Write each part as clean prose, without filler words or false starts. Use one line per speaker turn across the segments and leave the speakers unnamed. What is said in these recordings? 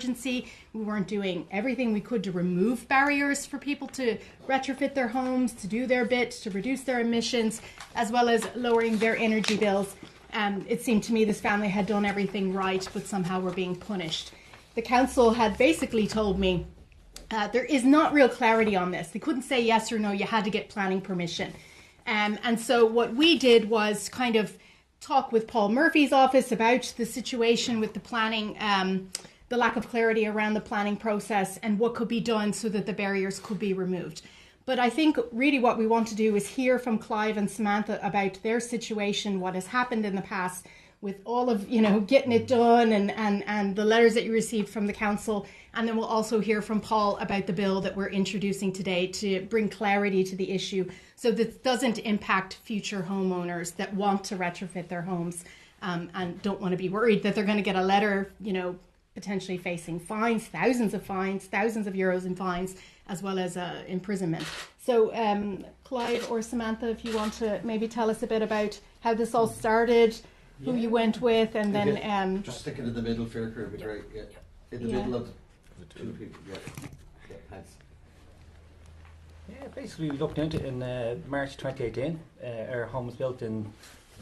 emergency. We weren't doing everything we could to remove barriers for people to retrofit their homes, to do their bit, to reduce their emissions, as well as lowering their energy bills. It seemed to me this family had done everything right, but somehow were being punished. The council had basically told me there is not real clarity on this. They couldn't say yes or no. You had to get planning permission. And so what we did was kind of talk with Paul Murphy's office about the situation with the planning, the lack of clarity around the planning process and what could be done so that the barriers could be removed. But I think really what we want to do is hear from Clive and Samantha about their situation, what has happened in the past with all of, getting it done and the letters that you received from the council. And then we'll also hear from Paul about the bill that we're introducing today to bring clarity to the issue so that it doesn't impact future homeowners that want to retrofit their homes and don't want to be worried that they're going to get a letter, potentially facing fines, thousands of euros in fines, as well as imprisonment. So Clive or Samantha, if you want to maybe tell us a bit about how this all started, who you went with, and then...
just stick it in the middle, Faircare would be great. Yeah. In the middle of the two people. Yeah, thanks.
Yeah, basically we looked into it in March 2018. Our home was built in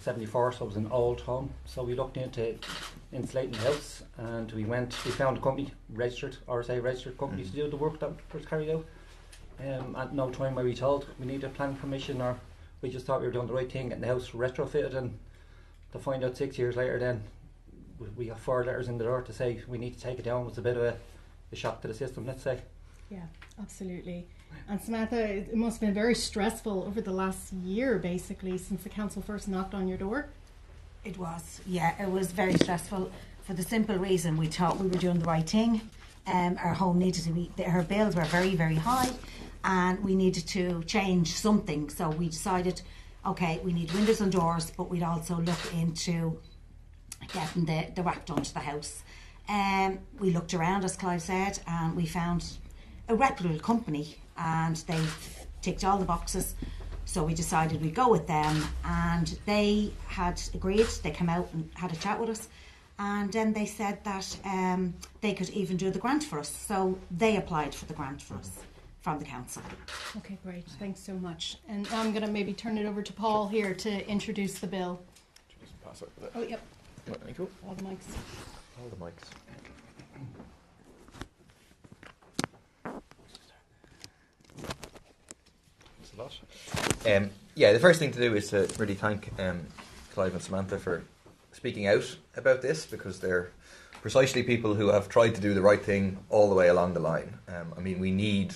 74, so it was an old home. So we looked into insulating the house, and we found a company, RSA registered company, to do the work that was carried out. At no time were we told we needed planning permission, or we just thought we were doing the right thing, getting the house retrofitted, and to find out 6 years later then we got 4 letters in the door to say we need to take it down. Was a bit of a shock to the system, let's say. Yeah,
absolutely. And Samantha, it must have been very stressful over the last year, basically, since the council first knocked on your door.
It was, yeah, it was very stressful for the simple reason we thought we were doing the right thing. Our home needed to be, her bills were very, very high, and we needed to change something. So we decided, okay, we need windows and doors, but we'd also look into getting the wrap done to the house. We looked around, as Clive said, and we found a reputable company, and they ticked all the boxes. So we decided we'd go with them, and they had agreed. They came out and had a chat with us, and then they said that they could even do the grant for us. So they applied for the grant for us from the council.
Okay, great. Thanks so much. And now I'm going to maybe turn it over to Paul here to introduce the bill.
Just pass over there.
Oh, yep.
Thank you.
All the mics.
All the mics. The first thing to do is to really thank Clive and Samantha for speaking out about this, because they're precisely people who have tried to do the right thing all the way along the line. We need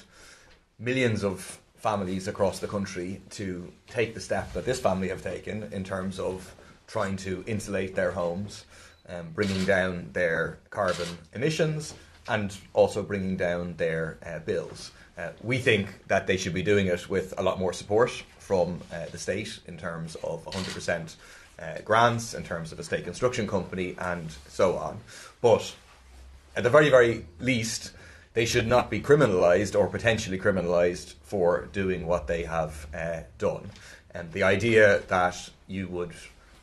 millions of families across the country to take the step that this family have taken in terms of trying to insulate their homes, bringing down their carbon emissions, and also bringing down their bills. We think that they should be doing it with a lot more support from the state in terms of 100% grants, in terms of a state construction company, and so on. But at the very, very least, they should not be criminalised or potentially criminalised for doing what they have done. And the idea that you would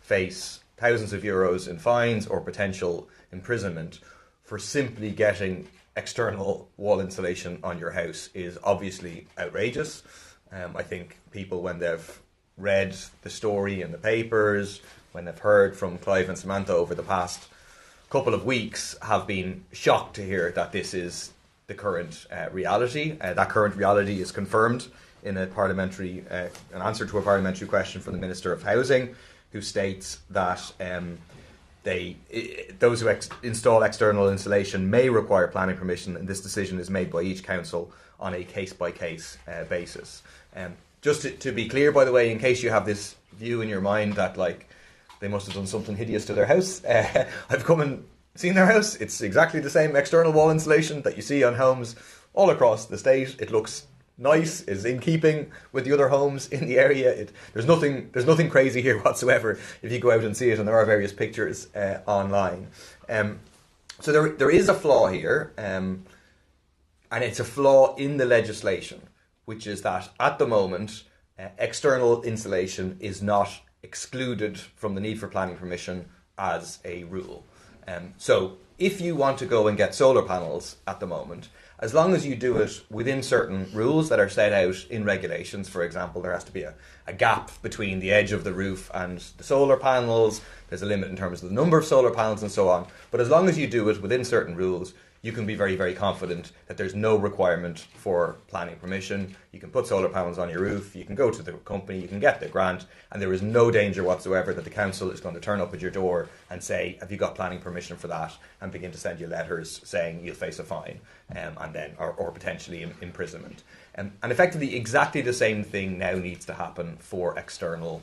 face thousands of euros in fines or potential imprisonment for simply getting external wall insulation on your house is obviously outrageous. I think people, when they've read the story in the papers, when they've heard from Clive and Samantha over the past couple of weeks, have been shocked to hear that this is the current reality. That current reality is confirmed in an answer to a parliamentary question from the Minister of Housing, who states that those who install external insulation may require planning permission, and this decision is made by each council on a case-by-case basis. Just to be clear, by the way, in case you have this view in your mind that they must have done something hideous to their house, I've come and seen their house. It's exactly the same external wall insulation that you see on homes all across the state. It looks nice, is in keeping with the other homes in the area. There's nothing crazy here whatsoever if you go out and see it, and there are various pictures online. So there is a flaw here, and it's a flaw in the legislation, which is that at the moment external insulation is not excluded from the need for planning permission as a rule. So if you want to go and get solar panels at the moment, as long as you do it within certain rules that are set out in regulations, for example, there has to be a gap between the edge of the roof and the solar panels, there's a limit in terms of the number of solar panels and so on, but as long as you do it within certain rules, you can be very, very confident that there's no requirement for planning permission. You can put solar panels on your roof, you can go to the company, you can get the grant, and there is no danger whatsoever that the council is going to turn up at your door and say, have you got planning permission for that? And begin to send you letters saying you'll face a fine and then or potentially imprisonment. And effectively exactly the same thing now needs to happen for external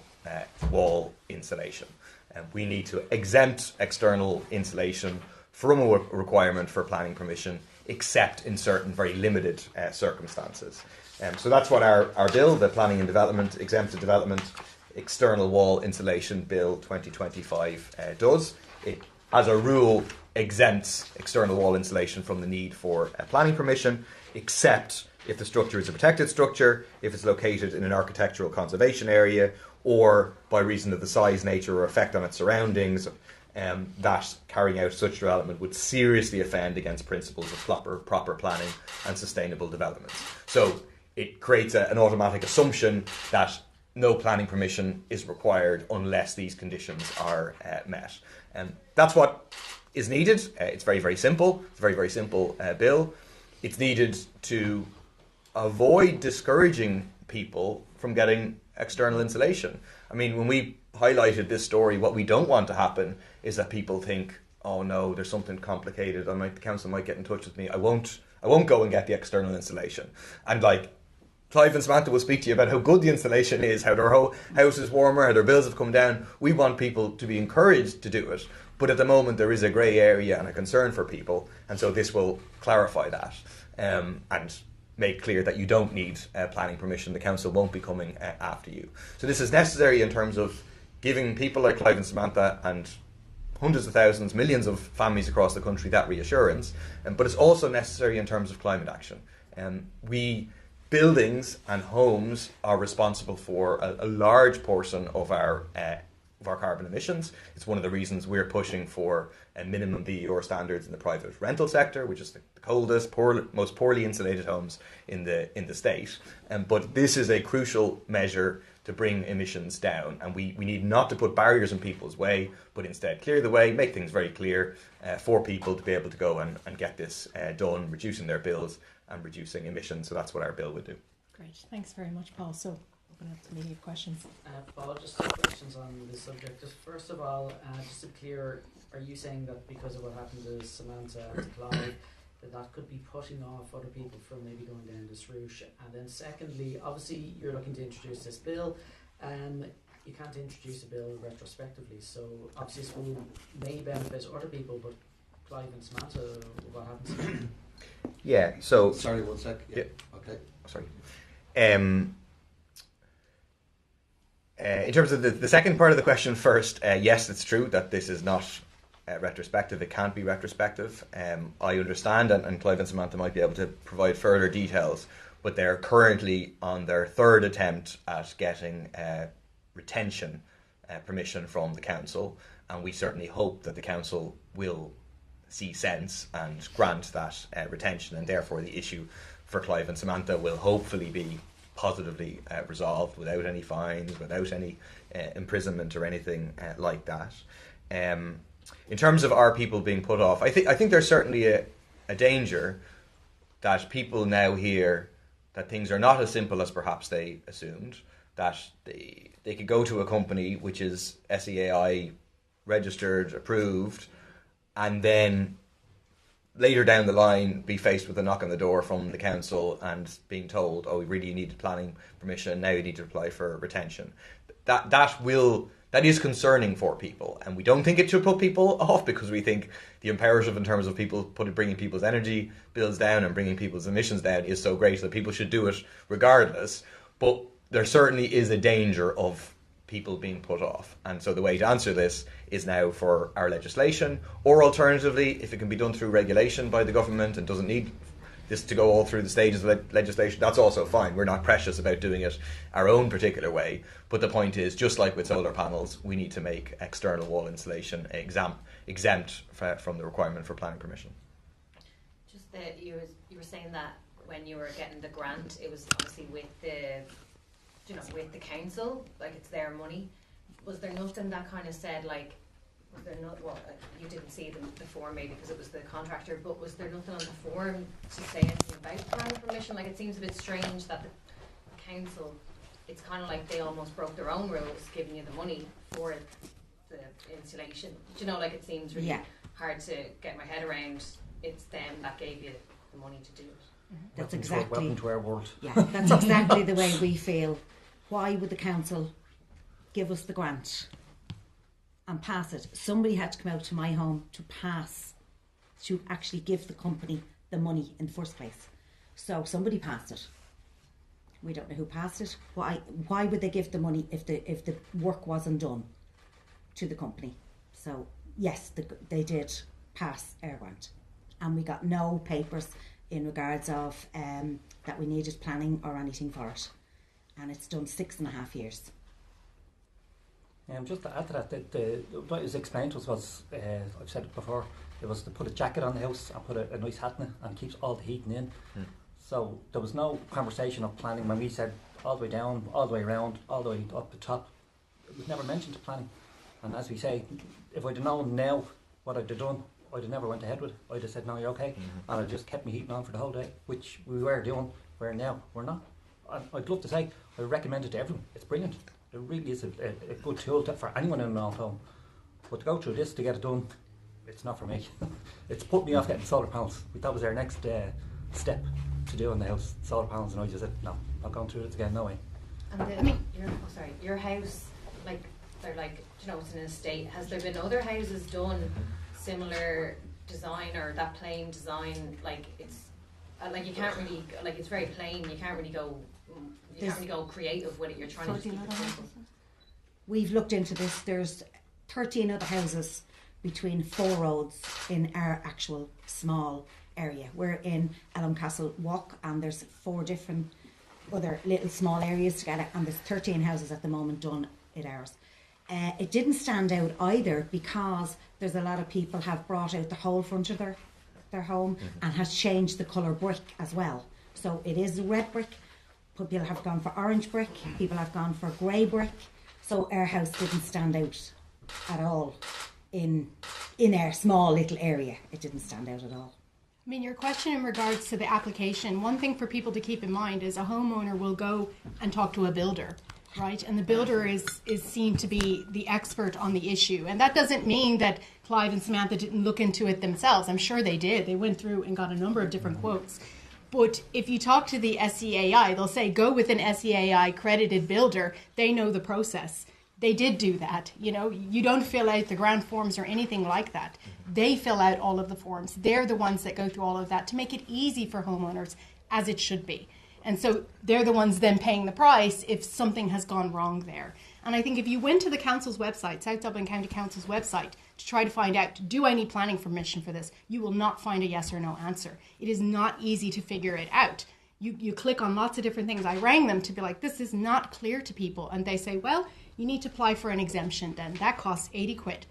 wall insulation. We need to exempt external insulation from a requirement for planning permission, except in certain very limited circumstances. So that's what our bill, the Planning and Development, Exempted Development External Wall Insulation Bill 2025 does. It, as a rule, exempts external wall insulation from the need for planning permission, except if the structure is a protected structure, if it's located in an architectural conservation area, or by reason of the size, nature, or effect on its surroundings, that carrying out such development would seriously offend against principles of proper planning and sustainable development. So it creates an automatic assumption that no planning permission is required unless these conditions are met. That's what is needed. It's very, very simple. It's a very, very simple bill. It's needed to avoid discouraging people from getting external insulation. I mean, when we highlighted this story, what we don't want to happen is that people think, oh no, there's something complicated, the council might get in touch with me, I won't go and get the external insulation. And like, Clive and Samantha will speak to you about how good the insulation is, how their house is warmer, how their bills have come down. We want people to be encouraged to do it, but at the moment there is a grey area and a concern for people, and so this will clarify that and make clear that you don't need planning permission. The council won't be coming after you. So this is necessary in terms of giving people like Clive and Samantha and hundreds of thousands, millions of families across the country that reassurance, but it's also necessary in terms of climate action. Buildings and homes are responsible for a large portion of our carbon emissions. It's one of the reasons we're pushing for minimum BER standards in the private rental sector, which is the coldest, most poorly insulated homes in the state. But this is a crucial measure to bring emissions down, and we need not to put barriers in people's way, but instead clear the way, make things very clear for people to be able to go and get this done, reducing their bills and reducing emissions. So that's what our bill would do.
Great, thanks very much, Paul. So open up to media questions.
Paul, just two questions on this subject. Just first of all, just to be clear, are you saying that because of what happened to Samantha and to Clive, that could be putting off other people from maybe going down this route? And then secondly, obviously you're looking to introduce this bill. You can't introduce a bill retrospectively, so obviously this will may benefit other people, but Clive and Samantha, what happens?
Yeah, so...
Sorry, one sec. Yeah. Okay.
Sorry. In terms of the second part of the question first, yes, it's true that this is not retrospective. It can't be retrospective. I understand, and Clive and Samantha might be able to provide further details, but they're currently on their third attempt at getting retention permission from the council, and we certainly hope that the council will see sense and grant that retention, and therefore the issue for Clive and Samantha will hopefully be positively resolved without any fines, without any imprisonment or anything like that. In terms of our people being put off, I think there's certainly a danger that people now hear that things are not as simple as perhaps they assumed, that they could go to a company which is SEAI registered, approved, and then later down the line be faced with a knock on the door from the council and being told, oh, really, you need planning permission, now you need to apply for retention. That is concerning for people, and we don't think it should put people off, because we think the imperative in terms of people bringing people's energy bills down and bringing people's emissions down is so great that people should do it regardless. But there certainly is a danger of people being put off, and so the way to answer this is now for our legislation, or alternatively, if it can be done through regulation by the government and doesn't need this to go all through the stages of legislation, that's also fine. We're not precious about doing it our own particular way. But the point is, just like with solar panels, we need to make external wall insulation exempt from the requirement for planning permission.
Just that you were saying that when you were getting the grant, it was obviously with the council, like it's their money. Was there nothing that kind of said, like, was there not, well, you didn't see the form maybe because it was the contractor, but was there nothing on the form to say anything about planning permission? Like, it seems a bit strange that the council, it's kind of like they almost broke their own rules giving you the money for the insulation. Do you know, like, it seems really hard to get my head around. It's them that gave you the money to do it.
That's
Welcome to our world.
Yeah, that's exactly the way we feel. Why would the council give us the grant and pass it? Somebody had to come out to my home to actually give the company the money in the first place. So somebody passed it. We don't know who passed it. Why would they give the money if the work wasn't done to the company? So yes, they did pass our grant, and we got no papers in regards of that we needed planning or anything for it, and it's done 6.5 years.
Just to add to that, what was explained to us was, I've said it before, it was to put a jacket on the house and put a nice hat in it, and it keeps all the heating in. So there was no conversation of planning when we said all the way down, all the way around, all the way up the top. It was never mentioned to planning. And as we say, if I'd have known now what I'd have done, I'd have never went ahead with it. I'd have said, no, you're okay. And I just kept me heating on for the whole day, which we were doing, where now we're not. I'd love to say, I recommend it to everyone. It's brilliant. It really is a good tool for anyone in an old home. But to go through this to get it done, it's not for me. It's put me off getting solar panels. We thought it was our next step to do in the house, solar panels, and I just said, no, not going through this again, no way.
And your house, like, they're like, you know, it's an estate. Has there been other houses done similar design or that plain design? Like, it's like you can't really, like, it's very plain. You can't really go. You can't really go creative with it. You're trying to keep it simple.
We've looked into this. There's 13 other houses between 4 roads in our actual small area. We're in Elmcastle Walk, and there's 4 different other little small areas together, and there's 13 houses at the moment done in ours. It didn't stand out either because there's a lot of people have brought out the whole front of their home and has changed the colour brick as well. So it is red brick. People have gone for orange brick. People have gone for grey brick. So our house didn't stand out at all in our small little area. It didn't stand out at all.
I mean, your question in regards to the application, one thing for people to keep in mind is a homeowner will go and talk to a builder, right? And the builder is seen to be the expert on the issue. And that doesn't mean that Clive and Samantha didn't look into it themselves. I'm sure they did. They went through and got a number of different quotes. But if you talk to the SEAI, they'll say, go with an SEAI credited builder. They know the process. They did do that. You know, you don't fill out the grant forms or anything like that. They fill out all of the forms. They're the ones that go through all of that to make it easy for homeowners, as it should be. And so they're the ones then paying the price if something has gone wrong there. And I think if you went to the council's website, South Dublin County Council's website, to try to find out, do I need planning permission for this? You will not find a yes or no answer. It is not easy to figure it out. You click on lots of different things. I rang them to be like, this is not clear to people. And they say, well, you need to apply for an exemption then. That costs 80 quid.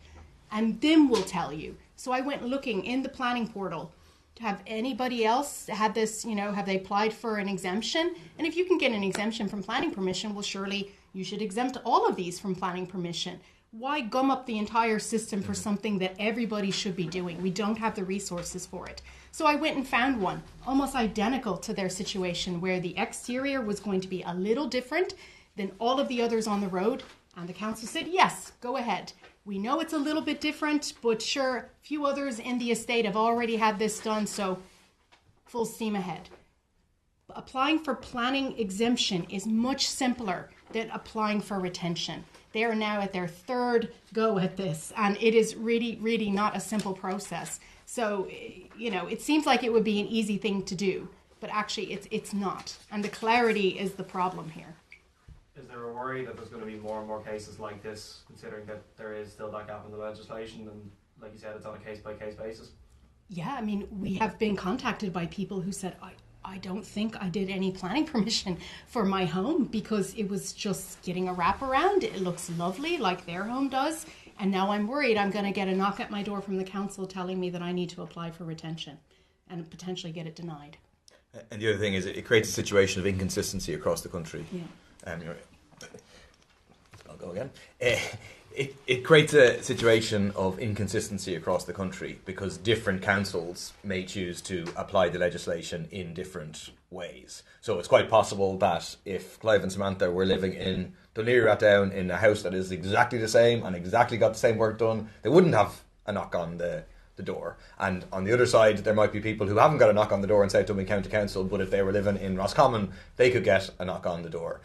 And then we'll tell you. So I went looking in the planning portal to have anybody else had this, you know, have they applied for an exemption? And if you can get an exemption from planning permission, well, surely you should exempt all of these from planning permission. Why gum up the entire system for something that everybody should be doing? We don't have the resources for it. So I went and found one almost identical to their situation where the exterior was going to be a little different than all of the others on the road. And the council said, yes, go ahead. We know it's a little bit different, but sure, a few others in the estate have already had this done, so full steam ahead. Applying for planning exemption is much simpler than applying for retention. They are now at their 3rd go at this, and it is really, really not a simple process. So, you know, it seems like it would be an easy thing to do, but actually it's not. And the clarity is the problem here.
Is there a worry that there's going to be more and more cases like this, considering that there is still that gap in the legislation, and like you said, it's on a case-by-case basis?
Yeah, I mean, we have been contacted by people who said, I don't think I did any planning permission for my home because it was just getting a wraparound. It looks lovely like their home does. And now I'm worried I'm going to get a knock at my door from the council telling me that I need to apply for retention and potentially get it denied.
And the other thing is, it creates a situation of inconsistency across the country.
Yeah.
I'll go again. It creates a situation of inconsistency across the country because different councils may choose to apply the legislation in different ways. So it's quite possible that if Clive and Samantha were living in Dunleary Rathdown in a house that is exactly the same and exactly got the same work done, they wouldn't have a knock on the door. And on the other side, there might be people who haven't got a knock on the door in South Dublin County Council, but if they were living in Roscommon, they could get a knock on the door.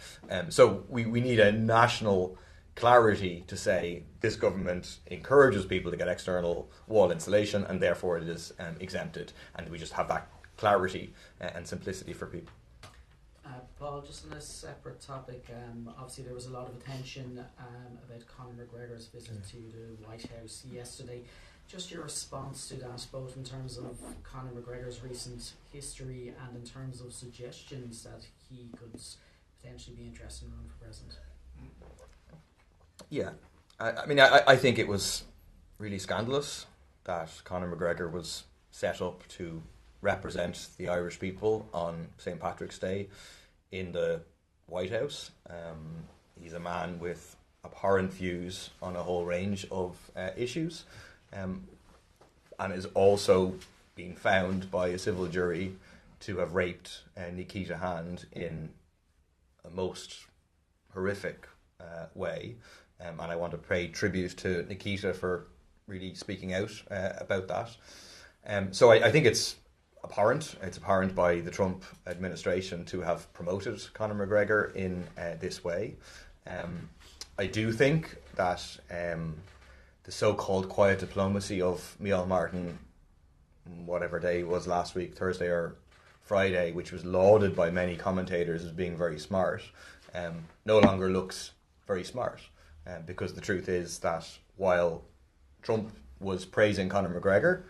So we need a national clarity to say this government encourages people to get external wall insulation and therefore it is exempted, and we just have that clarity and simplicity for people.
Paul, just on a separate topic, obviously there was a lot of attention about Conor McGregor's visit to the White House yesterday. Just your response to that, both in terms of Conor McGregor's recent history and in terms of suggestions that he could potentially be interested in running for president.
Yeah, I mean, I think it was really scandalous that Conor McGregor was set up to represent the Irish people on St. Patrick's Day in the White House. He's a man with abhorrent views on a whole range of issues, and is also being found by a civil jury to have raped Nikita Hand in a most horrific way. And I want to pay tribute to Nikita for really speaking out about that. So I think it's abhorrent. It's abhorrent by the Trump administration to have promoted Conor McGregor in this way. I do think that the so-called quiet diplomacy of Micheál Martin, whatever day it was last week, Thursday or Friday, which was lauded by many commentators as being very smart, no longer looks very smart. Because the truth is that while Trump was praising Conor McGregor,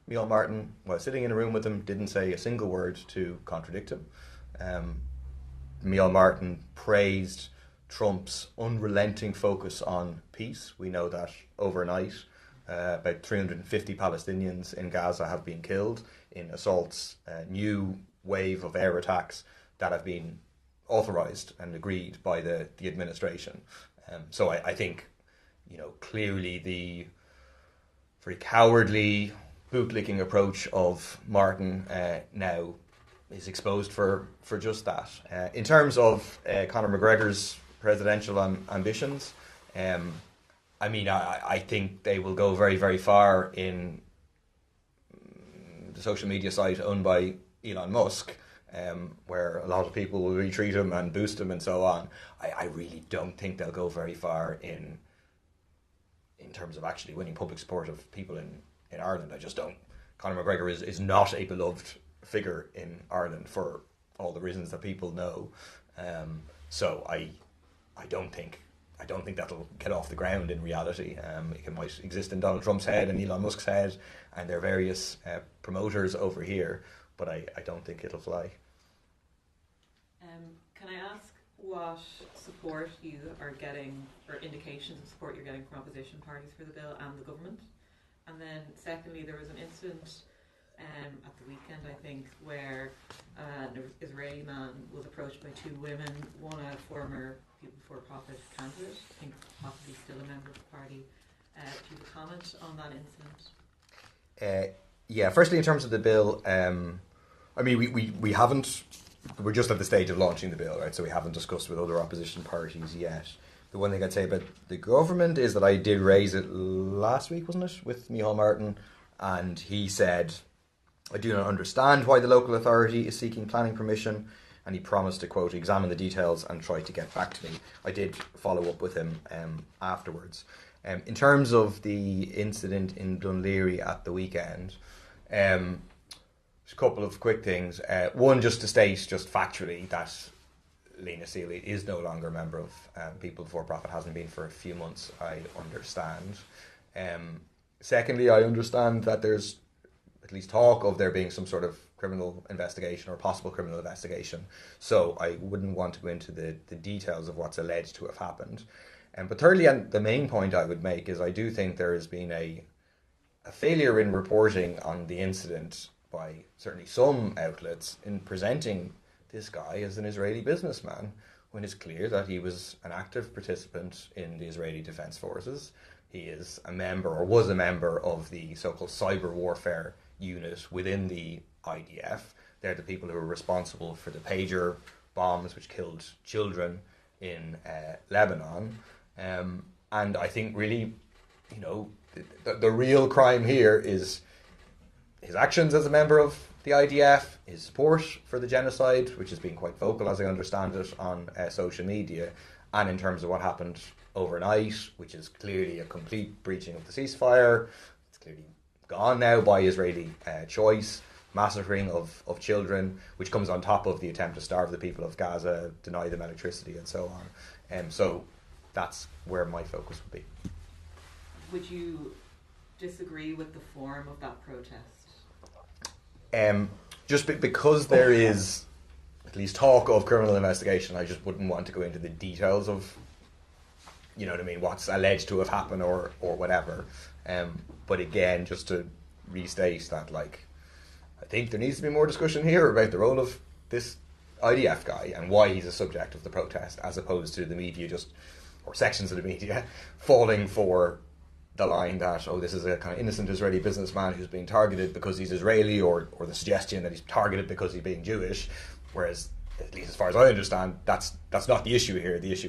Micheál Martin, while sitting in a room with him, didn't say a single word to contradict him. Micheál Martin praised Trump's unrelenting focus on peace. We know that overnight about 350 Palestinians in Gaza have been killed in assaults, new wave of air attacks that have been authorised and agreed by the administration. So I think, clearly the very cowardly, bootlicking approach of Martin now is exposed for just that. In terms of Conor McGregor's presidential ambitions, I think they will go very, very far in the social media site owned by Elon Musk, where a lot of people will retweet him and boost him and so on. I really don't think they'll go very far in terms of actually winning public support of people in Ireland. I just don't. Conor McGregor is not a beloved figure in Ireland for all the reasons that people know. So I don't think that'll get off the ground in reality. It might exist in Donald Trump's head and Elon Musk's head and their various promoters over here, but I don't think it'll fly.
Can I ask what support you are getting, or indications of support you're getting from opposition parties for the bill and the government? And then secondly, there was an incident at the weekend, I think, where an Israeli man was approached by two women, one a former People for Profit candidate, I think possibly still a member of the party. Do you have a comment on that incident?
Yeah, firstly in terms of the bill, we haven't, we're just at the stage of launching the bill, right? So we haven't discussed with other opposition parties yet. The one thing I'd say about the government is that I did raise it last week, wasn't it, with Micheál Martin, and he said, I do not understand why the local authority is seeking planning permission, and he promised to, quote, examine the details and try to get back to me. I did follow up with him afterwards. In terms of the incident in Dunleary at the weekend, there's a couple of quick things. One, just to state, just factually, that Lena Seely is no longer a member of People Before Profit, hasn't been for a few months, I understand. Secondly, I understand that there's at least talk of there being some sort of criminal investigation or possible criminal investigation. So I wouldn't want to go into the details of what's alleged to have happened. But thirdly, and the main point I would make, is I do think there has been a failure in reporting on the incident by certainly some outlets in presenting this guy as an Israeli businessman, when it's clear that he was an active participant in the Israeli Defense Forces. He is a member, or was a member, of the so-called cyber warfare unit within the IDF. They're the people who are responsible for the pager bombs which killed children in Lebanon. And I think really, you know, the real crime here is his actions as a member of the IDF, his support for the genocide, which has been quite vocal, as I understand it, on social media, and in terms of what happened overnight, which is clearly a complete breaching of the ceasefire. It's clearly gone now by Israeli choice, massacring of children, which comes on top of the attempt to starve the people of Gaza, deny them electricity, and so on. So that's where my focus would be.
Would you disagree with the form of that protest?
Just because there is at least talk of criminal investigation, I just wouldn't want to go into the details of, you know what I mean, what's alleged to have happened or whatever. But again, just to restate that, like, I think there needs to be more discussion here about the role of this IDF guy and why he's a subject of the protest, as opposed to the media or sections of the media falling for the line that, oh, this is a kind of innocent Israeli businessman who's being targeted because he's Israeli, or the suggestion that he's targeted because he's being Jewish, whereas, at least as far as I understand, that's not the issue here. The issue